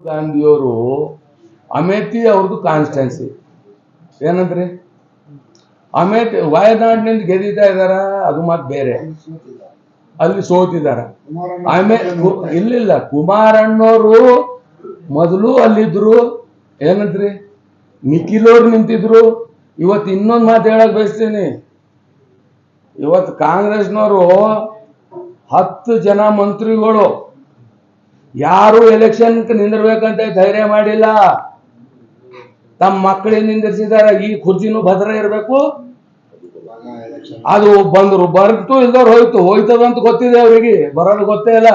ಗಾಂಧಿಯವರು ಅಮೇಥಿ ಅವ್ರದ್ದು ಕಾನ್ಸ್ಟೆನ್ಸಿ ಏನಂದ್ರಿ ಅಮೇಥಿ ವಯನಾಡಿನಿಂದ ಗೆದ್ದಿತಾ ಇದಾರ ಅದು ಮತ್ತೆ ಬೇರೆ ಅಲ್ಲಿ ಸೋತಿದಾರ ಇಲ್ಲಿಲ್ಲ ಕುಮಾರಣ್ಣವರು ಮೊದಲು ಅಲ್ಲಿದ್ರು ಏನಂದ್ರಿ ನಿಖಿಲವ್ರು ನಿಂತಿದ್ರು ಇವತ್ತು ಇನ್ನೊಂದು ಮಾತು ಹೇಳಕ್ ಬಯಸ್ತೀನಿ ಇವತ್ತು ಕಾಂಗ್ರೆಸ್ನವರು 10 ಜನ ಮಂತ್ರಿಗಳು ಯಾರು ಎಲೆಕ್ಷನ್ ನಿಂದಿರ್ಬೇಕಂತ ಧೈರ್ಯ ಮಾಡಿಲ್ಲ ತಮ್ಮ ಮಕ್ಕಳಿಗೆ ನಿಂದಿರಿಸಿದಾರೆ ಈ ಕುರ್ಚಿನೂ ಭದ್ರ ಇರಬೇಕು ಅದು ಬಂದ್ರು ಬರ್ತು ಇಲ್ದವ್ರು ಹೋಯ್ತದಂತ ಗೊತ್ತಿದೆ ಅವರಿಗೆ ಬರೋದು ಗೊತ್ತೇ ಇಲ್ಲ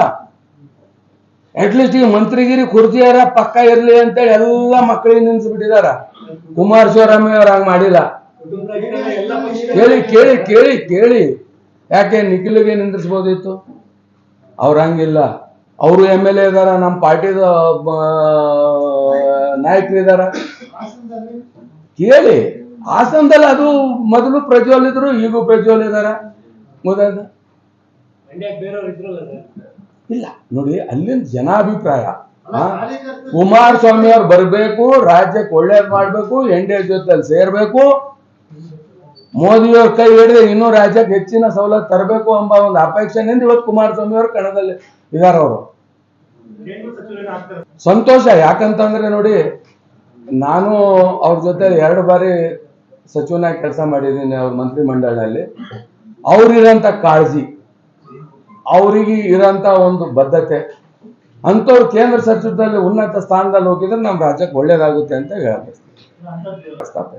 ಅಟ್ಲೀಸ್ಟ್ ಈ ಮಂತ್ರಿಗಿರಿ ಕುರ್ಚಿಯಾರ ಪಕ್ಕ ಇರ್ಲಿ ಅಂತೇಳಿ ಎಲ್ಲ ಮಕ್ಕಳಿಗೆ ನಿಂದಿಸ್ಬಿಟ್ಟಿದಾರ ಕುಮಾರಸ್ವಾಮಿ ಅವ್ರ ಹಂಗ ಮಾಡಿಲ್ಲ ಕೇಳಿ ಕೇಳಿ ಕೇಳಿ ಕೇಳಿ ಯಾಕೆ ನಿಖಿಲ್ಗೆ ನಿಂದಿಸ್ಬೋದಿತ್ತು ಅವ್ರ ಹಂಗಿಲ್ಲ ಅವರು MLA ಇದಾರ ನಮ್ಮ ಪಾರ್ಟಿದ ನಾಯಕರಿದಾರ ಕೇಳಿ ಹಾಸನದಲ್ಲಿ ಅದು ಮೊದಲು ಪ್ರಜ್ವಲ್ ಇದ್ರು ಈಗೂ ಪ್ರಜ್ವಲ್ ಇದಾರ ಮೊದಲ ಇಲ್ಲ ನೋಡಿ ಅಲ್ಲಿಂದ ಜನಾಭಿಪ್ರಾಯ ಕುಮಾರಸ್ವಾಮಿ ಅವ್ರು ಬರ್ಬೇಕು ರಾಜ್ಯಕ್ಕೆ ಒಳ್ಳೇದ್ ಮಾಡ್ಬೇಕು NDA ಜೊತೆಲಿ ಸೇರ್ಬೇಕು ಮೋದಿಯವ್ರ ಕೈ ಹಿಡಿದು ಇನ್ನೂ ರಾಜ್ಯಕ್ಕೆ ಹೆಚ್ಚಿನ ಸವಲತ್ತು ತರಬೇಕು ಎಂಬ ಒಂದು ಅಪೇಕ್ಷೆಯಿಂದ ಇವತ್ತು ಕುಮಾರಸ್ವಾಮಿ ಅವರು ಕಣದಲ್ಲಿ ಇದಾರ ಅವರು ಸಂತೋಷ ಯಾಕಂತಂದ್ರೆ ನೋಡಿ ನಾನು ಅವ್ರ ಜೊತೆ 2 ಬಾರಿ ಸಚಿವನಾಗಿ ಕೆಲಸ ಮಾಡಿದ್ದೀನಿ ಅವ್ರ ಮಂತ್ರಿ ಮಂಡಲದಲ್ಲಿ ಅವ್ರಿರಂತ ಕಾಳಜಿ ಅವರಿಗೆ ಇರೋಂತ ಒಂದು ಬದ್ಧತೆ ಅಂತವ್ರು ಕೇಂದ್ರ ಸಚಿವದಲ್ಲಿ ಉನ್ನತ ಸ್ಥಾನದಲ್ಲಿ ಹೋಗಿದ್ರೆ ನಮ್ಮ ರಾಜ್ಯಕ್ಕೆ ಒಳ್ಳೇದಾಗುತ್ತೆ ಅಂತ ಹೇಳಬೇಕು ಪ್ರಸ್ತಾಪ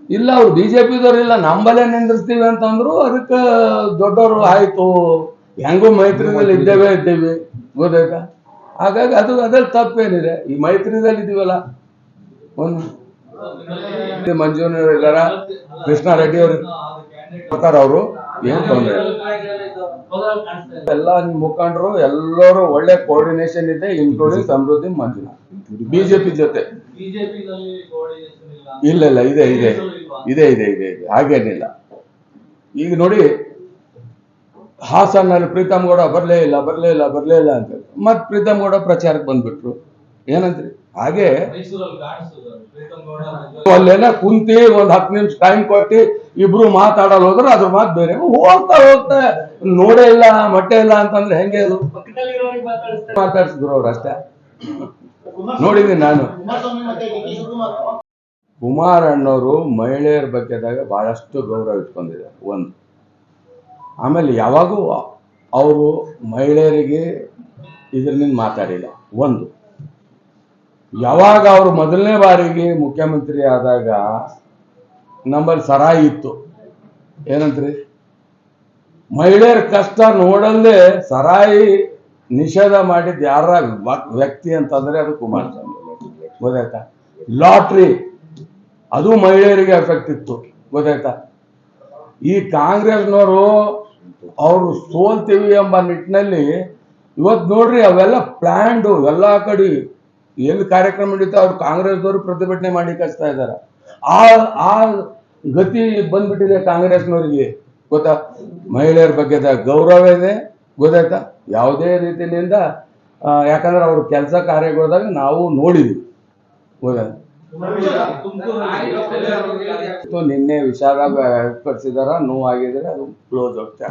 ಇಲ್ಲ ಅವ್ರು ಬಿಜೆಪಿದವ್ರು ಇಲ್ಲ ನಂಬಲ್ಲೇ ನಿಂದಿರ್ತೀವಿ ಅಂತಂದ್ರು ಅದಕ್ಕೆ ದೊಡ್ಡವರು ಆಯ್ತು ಹೆಂಗೂ ಮೈತ್ರಿದಲ್ಲಿ ಇದ್ದೇವೆ ಗೊತ್ತಾಯ್ತಾ ಹಾಗಾಗಿ ಅದು ಅದ್ರಲ್ಲಿ ತಪ್ಪೇನಿದೆ ಈ ಮೈತ್ರಿದಲ್ಲಿ ಇದೀವಲ್ಲ ಒಂದು ಮಂಜುನವರು ಇದಾರ ಕೃಷ್ಣಾರೆಡ್ಡಿ ಅವರು ಬರ್ತಾರ ಅವರು ಏನ್ ತೊಂದ್ರೆ ಎಲ್ಲ ಮುಖಂಡರು ಎಲ್ಲರೂ ಒಳ್ಳೆ ಕೋಆರ್ಡಿನೇಷನ್ ಇದೆ ಇನ್ಕ್ಲೂಡಿಂಗ್ ಸಮೃದ್ಧಿ ಮಂಜುನಾಥ್ ಬಿಜೆಪಿ ಜೊತೆ ಇಲ್ಲ ಇಲ್ಲ ಇದೆ ಇದೆ ಇದೆ ಇದೆ ಇದೆ ಹಾಗೇನಿಲ್ಲ ಈಗ ನೋಡಿ ಹಾಸನಲ್ಲಿ ಪ್ರೀತಮ್ ಗೌಡ ಬರ್ಲೇ ಇಲ್ಲ ಅಂತ ಮತ್ ಪ್ರೀತಮ್ ಗೌಡ ಪ್ರಚಾರಕ್ಕೆ ಬಂದ್ಬಿಟ್ರು ಏನಂತ್ರಿ ಹಾಗೆ ಅಲ್ಲೆಲ್ಲ ಕುಂತಿ ಒಂದ್ 10 ನಿಮಿಷ ಟೈಮ್ ಕೊಟ್ಟಿ ಇಬ್ರು ಮಾತಾಡಲ್ ಹೋದ್ರೆ ಅದ್ರ ಮಾತು ಬೇರೆ ಹೋಗ್ತಾ ನೋಡೇ ಇಲ್ಲ ಮಟ್ಟೆ ಇಲ್ಲ ಅಂತಂದ್ರೆ ಹೆಂಗೆ ಅದು ಮಾತಾಡ್ಸಿದ್ರು ಅವ್ರು ಅಷ್ಟೇ ನೋಡಿದ್ದೀನಿ ನಾನು ಕುಮಾರಣ್ಣವರು ಮಹಿಳೆಯರ ಬಗ್ಗೆದಾಗ ಬಹಳಷ್ಟು ಗೌರವ ಇಟ್ಕೊಂಡಿದ್ದಾರೆ ಒಂದು ಆಮೇಲೆ ಯಾವಾಗೂ ಅವರು ಮಹಿಳೆಯರಿಗೆ ಇದರಿಂದ ಮಾತಾಡಿಲ್ಲ ಒಂದು ಯಾವಾಗ ಅವರು ಮೊದಲನೇ ಬಾರಿಗೆ ಮುಖ್ಯಮಂತ್ರಿ ಆದಾಗ ನಮ್ಮಲ್ಲಿ ಸರಾಯಿ ಇತ್ತು ಏನಂತ್ರಿ ಮಹಿಳೆಯರ ಕಷ್ಟ ನೋಡಲ್ಲೇ ಸರಾಯಿ ನಿಷೇಧ ಮಾಡಿದ ಯಾರ ವ್ಯಕ್ತಿ ಅಂತಂದ್ರೆ ಅದು ಕುಮಾರಸ್ವಾಮಿ ಗೊತ್ತಾಯ್ತಾ ಲಾಟ್ರಿ ಅದು ಮಹಿಳೆಯರಿಗೆ ಎಫೆಕ್ಟ್ ಇತ್ತು ಗೊತ್ತಾಯ್ತಾ ಈ ಕಾಂಗ್ರೆಸ್ನವರು ಅವರು ಸೋಲ್ತೀವಿ ಎಂಬ ನಿಟ್ಟಿನಲ್ಲಿ ಇವತ್ತು ನೋಡ್ರಿ ಅವೆಲ್ಲ ಪ್ಲಾನ್ಡು ಎಲ್ಲಾ ಕಡೆ ಎಲ್ಲಿ ಕಾರ್ಯಕ್ರಮ ನಡೀತಾ ಅವ್ರು ಕಾಂಗ್ರೆಸ್ದವರು ಪ್ರತಿಭಟನೆ ಮಾಡಿ ಕಳಿಸ್ತಾ ಇದಾರೆ ಆ ಗತಿ ಬಂದ್ಬಿಟ್ಟಿದೆ ಕಾಂಗ್ರೆಸ್ನವರಿಗೆ ಗೊತ್ತಾ ಮಹಿಳೆಯರ ಬಗ್ಗೆ ಗೌರವ ಇದೆ ಗೊತ್ತಾಯ್ತಾ ಯಾವುದೇ ರೀತಿಯಿಂದ ಯಾಕಂದ್ರೆ ಅವ್ರ ಕೆಲಸ ಕಾರ್ಯಗಳದಾಗ ನಾವು ನೋಡಿದ್ವಿ ಗೊತ್ತಾಯ್ತು ನಿನ್ನೆ ವಿಷಾದ ವ್ಯಕ್ತಪಡಿಸಿದಾರ ನೋವಾಗಿದ್ರೆ ಅದು ಕ್ಲೋಸ್ ಆಗ್ತಾ